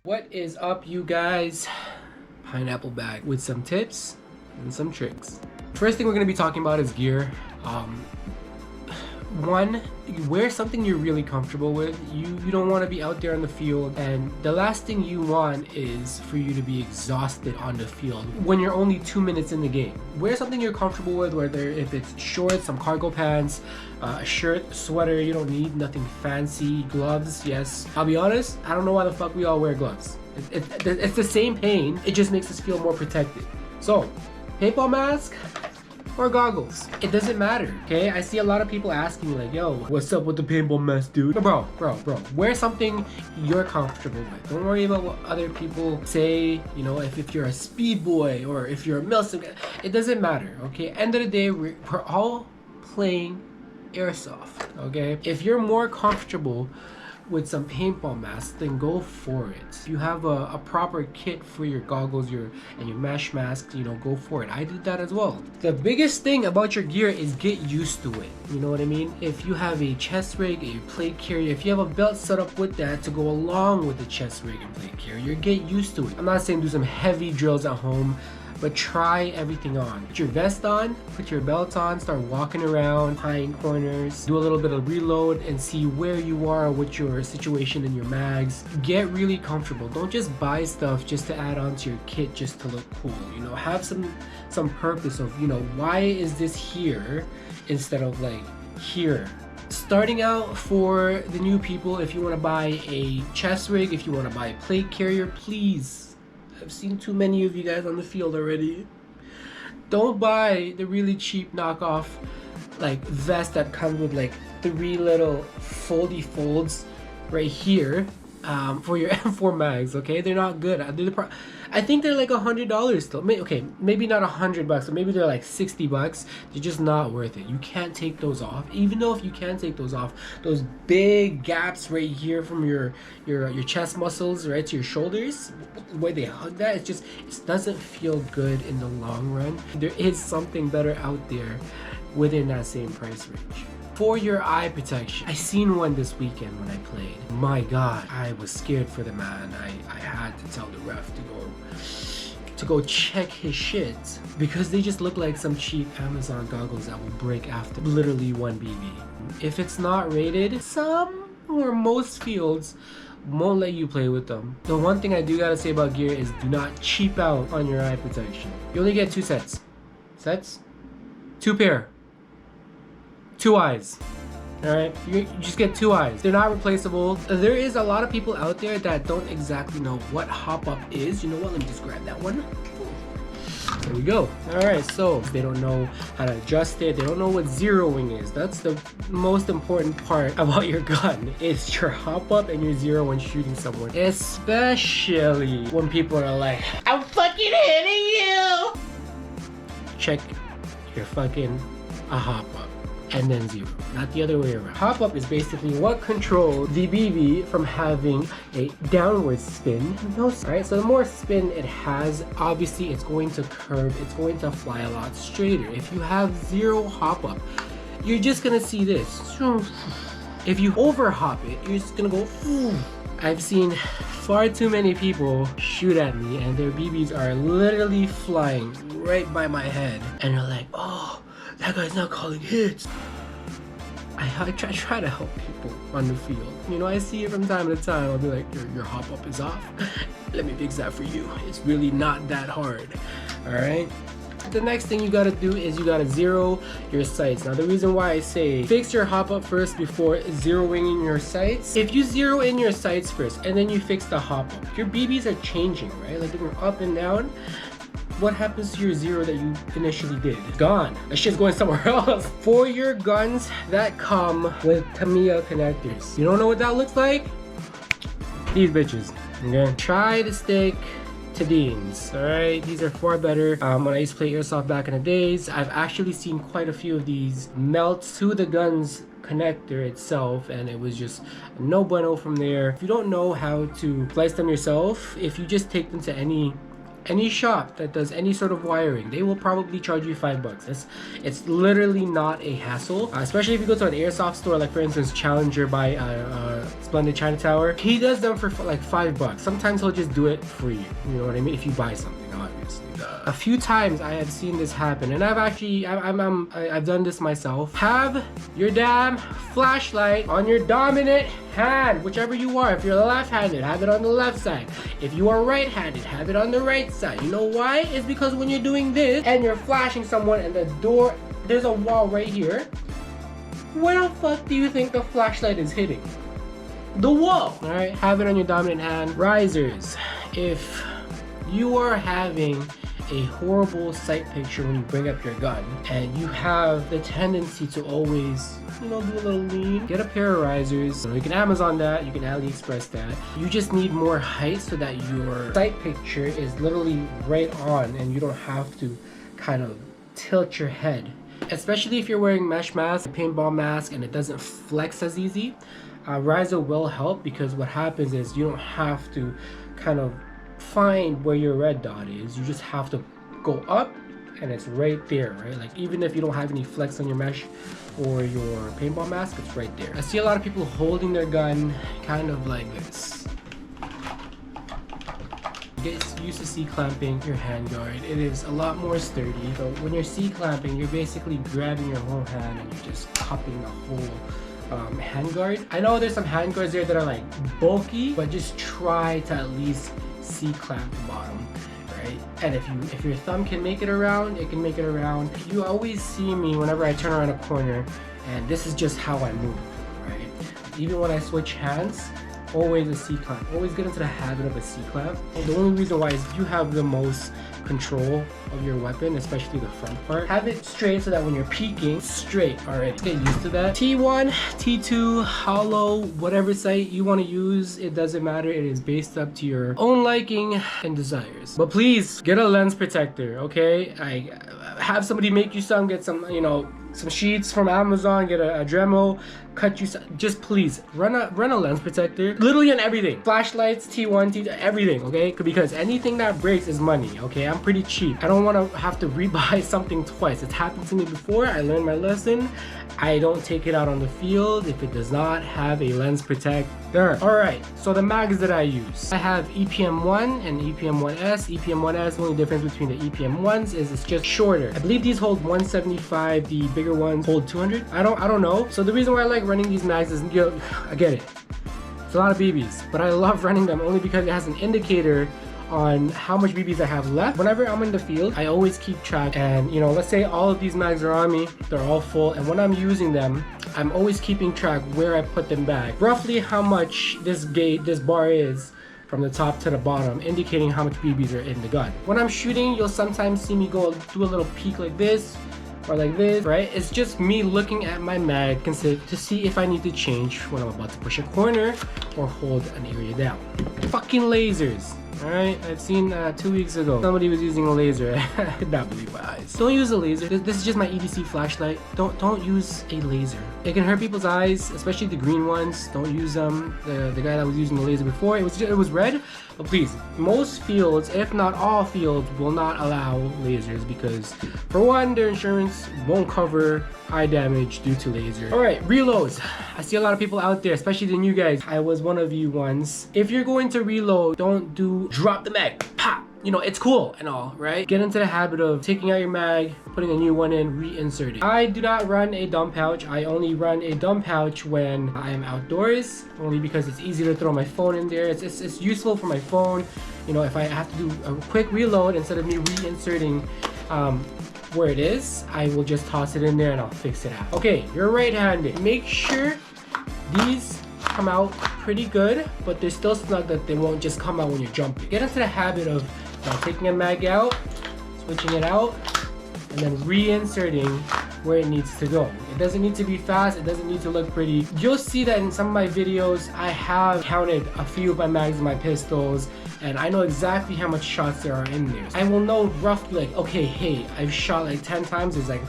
What is up, you guys? Pineapple back with some tips and some tricks. First thing we're going to be talking about is gear. One, wear something you're really comfortable with. You don't want to be out there on the field, and the last thing you want is for you to be exhausted on the field when you're only 2 minutes in the game. Wear something you're comfortable with, whether if it's shorts, some cargo pants, a shirt, sweater. You don't need nothing fancy. Gloves, yes. I'll be honest, I don't know why the fuck we all wear gloves. It's the same pain, it just makes us feel more protected. So, paintball mask or goggles, it doesn't matter. Okay, I see a lot of people asking me like, yo, what's up with the paintball mask, dude? Bro, wear something you're comfortable with. Don't worry about what other people say. You know, if you're a speed boy or if you're a milsim, it doesn't matter. Okay, end of the day, we're all playing airsoft. Okay, if you're more comfortable with some paintball masks, then go for it. If you have a proper kit for your goggles, and your mesh mask, you know, go for it. I did that as well. The biggest thing about your gear is get used to it. You know what I mean? If you have a chest rig, a plate carrier, if you have a belt set up with that to go along with the chest rig and plate carrier, get used to it. I'm not saying do some heavy drills at home, but try everything on. Put your vest on, put your belt on, start walking around, hiding corners, do a little bit of reload and see where you are with your situation in your mags. Get really comfortable. Don't just buy stuff just to add on to your kit just to look cool. You know, have some purpose of, you know, why is this here instead of like here. Starting out, for the new people, if you want to buy a chest rig, if you want to buy a plate carrier, please, I've seen too many of you guys on the field already. Don't buy the really cheap knockoff like vest that comes with like 3 little foldy folds right here for your M4 mags. Okay, they're not good. I think they're like $100 still. Okay, maybe not $100, but maybe they're like $60. They're just not worth it. You can't take those off. Even though if you can take those off, those big gaps right here from your chest muscles right to your shoulders, the way they hug that, it doesn't feel good in the long run. There is something better out there within that same price range. For your eye protection, I seen one this weekend when I played. My God, I was scared for the man. I had to tell the ref to go check his shit because they just look like some cheap Amazon goggles that will break after literally 1 BB. If it's not rated, some or most fields won't let you play with them. The one thing I do gotta say about gear is do not cheap out on your eye protection. You only get 2 sets. 2 pair. 2 eyes. Alright, you just get 2 eyes. They're not replaceable. There is a lot of people out there that don't exactly know what hop up is. You know what? Let me just grab that one. There we go. Alright, so they don't know how to adjust it. They don't know what zeroing is. That's the most important part about your gun, is your hop up and your zero when shooting someone. Especially when people are like, I'm fucking hitting you! Check your fucking hop up and then zero, not the other way around. Hop up is basically what controls the BB from having a downward spin. Alright, so the more spin it has, obviously it's going to curve, it's going to fly a lot straighter. If you have 0 hop up, you're just gonna see this. If you over hop it, you're just gonna go. I've seen far too many people shoot at me and their BBs are literally flying right by my head, and they're like, oh, that guy's not calling hits. I try to help people on the field. You know, I see it from time to time. I'll be like, your hop up is off. Let me fix that for you. It's really not that hard. Alright? The next thing you gotta do is you gotta zero your sights. Now the reason why I say fix your hop up first before zeroing in your sights, if you zero in your sights first and then you fix the hop up, your BBs are changing, right? Like they're up and down. What happens to your zero that you initially did? Gone. That shit's going somewhere else. For your guns that come with Tamiya connectors, you don't know what that looks like? These bitches. Okay. Try to stick to these. Alright, these are far better. When I used to play airsoft back in the days, I've actually seen quite a few of these melt to the gun's connector itself, and it was just no bueno from there. If you don't know how to splice them yourself, if you just take them to any any shop that does any sort of wiring, they will probably charge you $5. It's literally not a hassle, especially if you go to an airsoft store, like for instance Challenger by Splendid China Tower. He does them for like $5. Sometimes he'll just do it for you, you know what I mean, if you buy something, obviously. A few times I have seen this happen, and I've done this myself. Have your damn flashlight on your dominant hand, whichever you are. If you're left-handed, have it on the left side. If you are right-handed, have it on the right side. You know why? It's because when you're doing this and you're flashing someone and the door, there's a wall right here, where the fuck do you think the flashlight is hitting? The wall. All right, have it on your dominant hand. Risers. If you are having a horrible sight picture when you bring up your gun and you have the tendency to always, you know, do a little lean, get a pair of risers. You can Amazon that, you can AliExpress that. You just need more height so that your sight picture is literally right on and you don't have to kind of tilt your head. Especially if you're wearing mesh mask, paintball mask, and it doesn't flex as easy. Riser will help, because what happens is you don't have to kind of find where your red dot is. You just have to go up and it's right there, right? Like even if you don't have any flex on your mesh or your paintball mask, it's right there. I see a lot of people holding their gun kind of like this. Get used to C-clamping your handguard. It is a lot more sturdy. So when you're C-clamping, you're basically grabbing your whole hand and you're just cupping the whole handguard. I know there's some handguards there that are like bulky, but just try to at least C-clamp the bottom, right? And if your thumb can make it around, it can make it around. You always see me whenever I turn around a corner, and this is just how I move, right? Even when I switch hands, always a C-clamp. Always get into the habit of a C-clamp. The only reason why is you have the most control of your weapon, especially the front part. Have it straight so that when you're peeking, straight already. Get used to that. T1, T2, hollow, whatever sight you want to use, it doesn't matter. It is based up to your own liking and desires. But please get a lens protector, okay? I have somebody make you some, get some, you know, some sheets from Amazon, get a Dremel, cut you some, just please run a lens protector, literally on everything. Flashlights, T1, T2, everything, okay? Because anything that breaks is money, okay? I'm pretty cheap. I don't want to have to rebuy something twice. It's happened to me before. I learned my lesson. I don't take it out on the field if it does not have a lens protector. All right, so the mags that I use, I have EPM1 and EPM1S. EPM1S, the only difference between the EPM1s is it's just shorter. I believe these hold 175, the bigger ones hold 200. I don't know. So the reason why I like running these mags is, you know, I get it. It's a lot of BBs, but I love running them only because it has an indicator on how much BBs I have left. Whenever I'm in the field, I always keep track, and you know, let's say all of these mags are on me, they're all full, and when I'm using them, I'm always keeping track where I put them back, roughly how much this bar is from the top to the bottom, indicating how much BBs are in the gun. When I'm shooting, you'll sometimes see me go do a little peek like this or like this, right? It's just me looking at my mag to see if I need to change when I'm about to push a corner or hold an area down. Fucking lasers. Alright, I've seen 2 weeks ago somebody was using a laser. I could not believe my eyes. Don't use a laser. This is just my EDC flashlight. Don't use a laser. It can hurt people's eyes, especially the green ones. Don't use them. The guy that was using the laser before, it was red. But please, most fields, if not all fields, will not allow lasers because, for one, their insurance won't cover eye damage due to laser. Alright, reloads. I see a lot of people out there, especially the new guys. I was one of you once. If you're going to reload, don't do drop the mag, pop. You know, it's cool and all, right? Get into the habit of taking out your mag, putting a new one in, reinserting. I do not run a dump pouch. I only run a dump pouch when I am outdoors, only because it's easy to throw my phone in there. It's useful for my phone. You know, if I have to do a quick reload, instead of me reinserting where it is, I will just toss it in there and I'll fix it out. Okay, you're right-handed. Make sure these come out pretty good, but they're still snug that they won't just come out when you're jumping. Get into the habit of taking a mag out, switching it out, and then reinserting where it needs to go. It doesn't need to be fast, it doesn't need to look pretty. You'll see that in some of my videos, I have counted a few of my mags and my pistols, and I know exactly how much shots there are in there. I will know roughly, like, okay, hey, I've shot like 10 times, there's like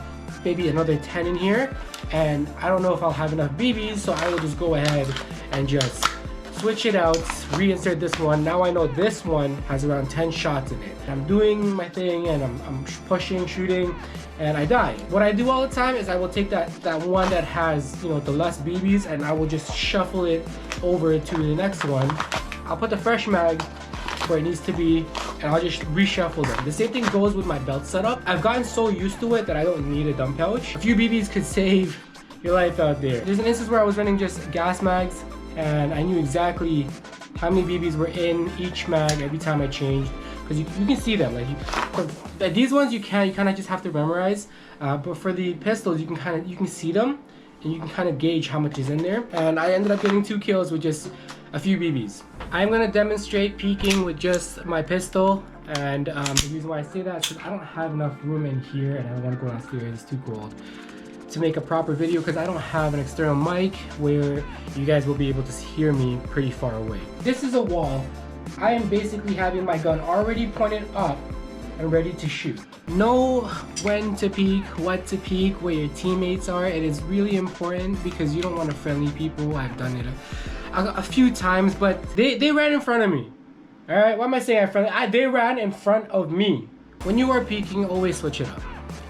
maybe another 10 in here, and I don't know if I'll have enough BBs, so I will just go ahead and just switch it out, reinsert this one. Now I know this one has around 10 shots in it. I'm doing my thing and I'm pushing, shooting, and I die. What I do all the time is I will take that one that has, you know, the less BBs, and I will just shuffle it over to the next one. I'll put the fresh mag where it needs to be, and I'll just reshuffle them. The same thing goes with my belt setup. I've gotten so used to it that I don't need a dump pouch. A few BBs could save your life out there. There's an instance where I was running just gas mags, and I knew exactly how many BBs were in each mag every time I changed, because you can see them. Like these ones you kind of just have to memorize, but for the pistols you can see them, and you can kind of gauge how much is in there. And I ended up getting 2 kills with just a few BBs. I'm gonna demonstrate peeking with just my pistol, and the reason why I say that is because I don't have enough room in here, and I don't want to go downstairs. It's too cold to make a proper video because I don't have an external mic where you guys will be able to hear me pretty far away. This is a wall. I am basically having my gun already pointed up and ready to shoot. Know when to peek, what to peek, where your teammates are. It is really important because you don't want to friendly people. I've done it a few times, but they ran in front of me. All right, what am I saying? They ran in front of me. When you are peeking, always switch it up.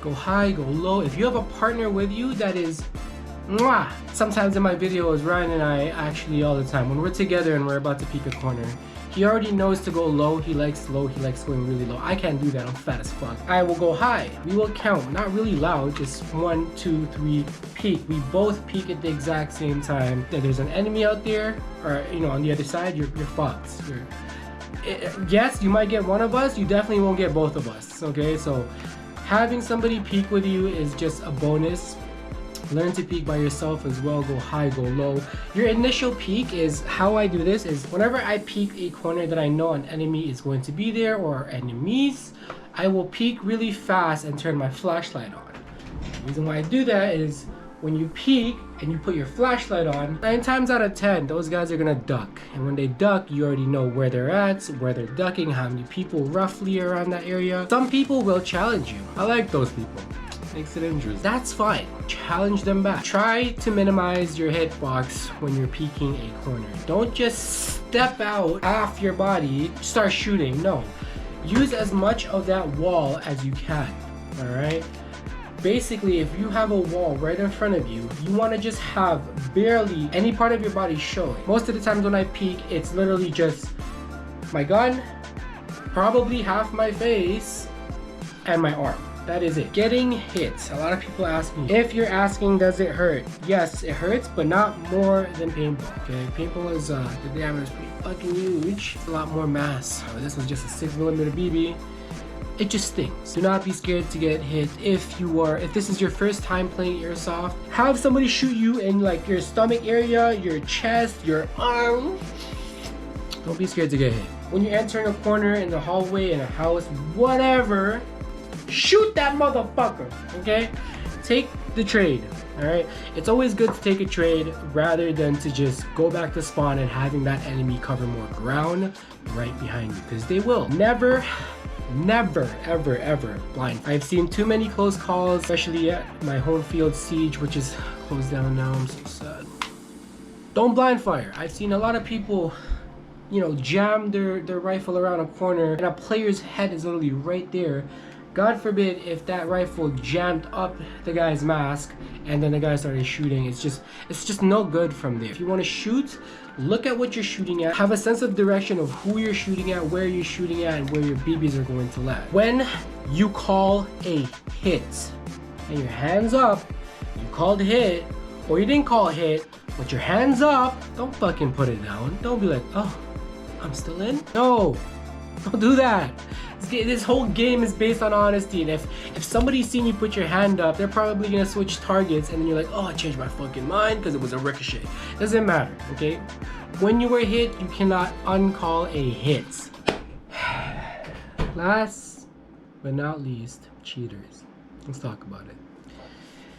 Go high, go low. If you have a partner with you that is mwah. Sometimes in my videos, Ryan and I actually all the time, when we're together and we're about to peek a corner, he already knows to go low. He likes low. He likes going really low. I can't do that. I'm fat as fuck. I will go high. We will count. Not really loud. Just 1, 2, 3, peek. We both peek at the exact same time. If there's an enemy out there, or you know, on the other side, you're fucked. Yes, you might get one of us. You definitely won't get both of us. Okay, so having somebody peek with you is just a bonus. Learn to peek by yourself as well. Go high, go low. Your initial peek is how I do this is whenever I peek a corner that I know an enemy is going to be there or enemies, I will peek really fast and turn my flashlight on. The reason why I do that is when you peek and you put your flashlight on, 9 times out of 10, those guys are gonna duck. And when they duck, you already know where they're at, where they're ducking, how many people roughly are around that area. Some people will challenge you. I like those people. Makes it dangerous. That's fine. Challenge them back. Try to minimize your hitbox when you're peeking a corner. Don't just step out half your body, start shooting. No. Use as much of that wall as you can. Alright? Basically, if you have a wall right in front of you, you want to just have barely any part of your body showing. Most of the times when I peek, it's literally just my gun, probably half my face, and my arm. That is it. Getting hit. A lot of people ask me, if you're asking, does it hurt? Yes, it hurts, but not more than paintball. Okay, paintball is the diameter is pretty fucking huge. It's a lot more mass. This was just a 6mm BB. It just stings. Do not be scared to get hit. If this is your first time playing Airsoft, have somebody shoot you in like your stomach area, your chest, your arm. Don't be scared to get hit. When you're entering a corner in the hallway, in a house, whatever, shoot that motherfucker, okay? Take the trade, all right? It's always good to take a trade rather than to just go back to spawn and having that enemy cover more ground right behind you, because they will. Never, ever, ever blind. I've seen too many close calls, especially at my home field siege, which is closed down now. I'm so sad. Don't blind fire. I've seen a lot of people, you know, jam their rifle around a corner and a player's head is literally right there. God forbid if that rifle jammed up the guy's mask and then the guy started shooting. It's just no good from there. If you want to shoot, look at what you're shooting at. Have a sense of direction of who you're shooting at, where you're shooting at, and where your BBs are going to land. When you call a hit and your hands up, you called hit, or you didn't call hit, but your hands up, don't fucking put it down. Don't be like, oh, I'm still in? No, don't do that. This whole game is based on honesty, and if somebody's seen you put your hand up, they're probably gonna switch targets, and then you're like, oh, I changed my fucking mind because it was a ricochet. Doesn't matter, okay? When you were hit, you cannot uncall a hit. Last but not least, cheaters. Let's talk about it.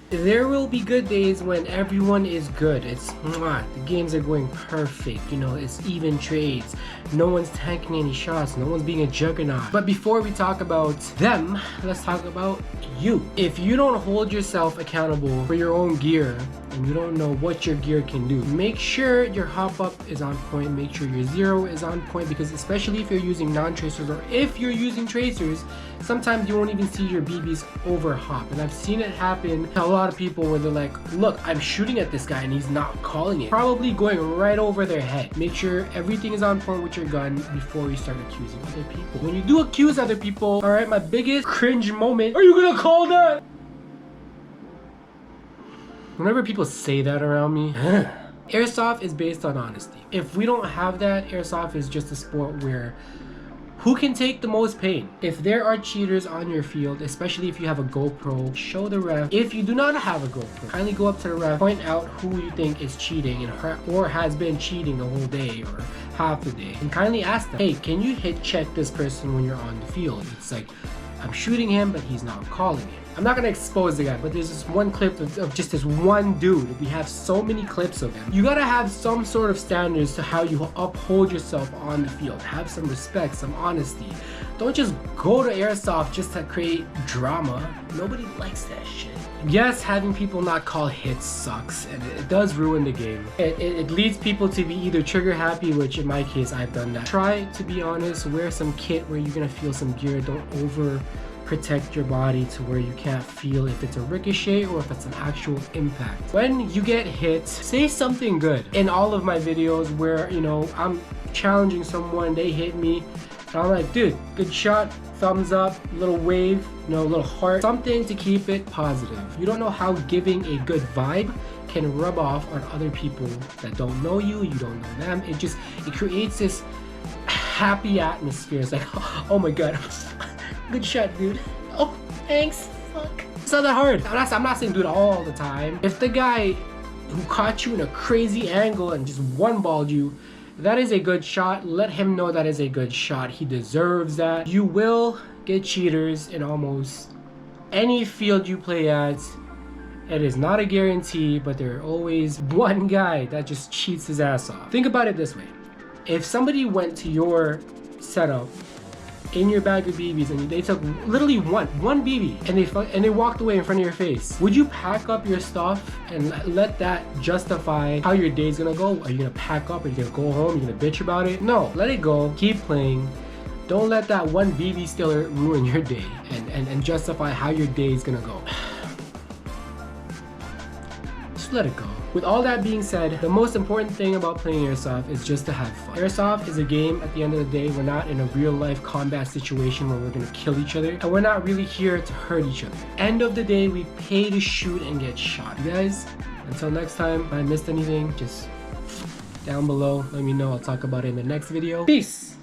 There will be good days when everyone is good. It's the games are going perfect, you know, it's even trades. No one's tanking any shots, no one's being a juggernaut. But before we talk about them, let's talk about you. If you don't hold yourself accountable for your own gear, and you don't know what your gear can do. Make sure your hop up is on point, make sure your zero is on point, because especially if you're using non-tracers or if you're using tracers, sometimes you won't even see your BBs over hop. And I've seen it happen to a lot of people where they're like, look, I'm shooting at this guy and he's not calling it. Probably going right over their head. Make sure everything is on point with your gun before you start accusing other people. When you do accuse other people, all right, my biggest cringe moment, are you gonna call that? Whenever people say that around me, Airsoft is based on honesty. If we don't have that, Airsoft is just a sport where who can take the most pain? If there are cheaters on your field, especially if you have a GoPro, show the ref. If you do not have a GoPro, kindly go up to the ref, point out who you think is cheating or has been cheating the whole day or half the day, and kindly ask them, hey, can you hit check this person when you're on the field? It's like, I'm shooting him, but he's not calling it. I'm not gonna expose the guy, but there's this one clip of just this one dude. We have so many clips of him. You gotta have some sort of standards to how you uphold yourself on the field. Have some respect, some honesty. Don't just go to Airsoft just to create drama. Nobody likes that shit. Yes, having people not call hits sucks, and it does ruin the game. It leads people to be either trigger happy, which in my case, I've done that. Try to be honest, wear some kit where you're gonna feel some gear. Don't over protect your body to where you can't feel if it's a ricochet or if it's an actual impact. When you get hit, say something good. In all of my videos where, you know, I'm challenging someone, they hit me, and I'm like, dude, good shot, thumbs up, little wave, you know, little heart, something to keep it positive. You don't know how giving a good vibe can rub off on other people that don't know you, you don't know them. It creates this happy atmosphere. It's like, oh my god, good shot, dude. Oh, thanks. Fuck. It's not that hard. I'm not saying do it all the time. If the guy who caught you in a crazy angle and just one-balled you, that is a good shot. Let him know that is a good shot. He deserves that. You will get cheaters in almost any field you play at. It is not a guarantee, but there are always one guy that just cheats his ass off. Think about it this way. If somebody went to your setup in your bag of BBs and they took literally one BB and they walked away in front of your face, would you pack up your stuff and let that justify how your day's gonna go? Are you gonna pack up? Are you gonna go home? Are you gonna bitch about it? No, let it go. Keep playing. Don't let that one BB stealer ruin your day and justify how your day is gonna go. Just let it go. With all that being said, the most important thing about playing Airsoft is just to have fun. Airsoft is a game. At the end of the day, we're not in a real life combat situation where we're gonna kill each other, and we're not really here to hurt each other. End of the day, we pay to shoot and get shot. You guys, until next time, if I missed anything, just down below, let me know. I'll talk about it in the next video. Peace!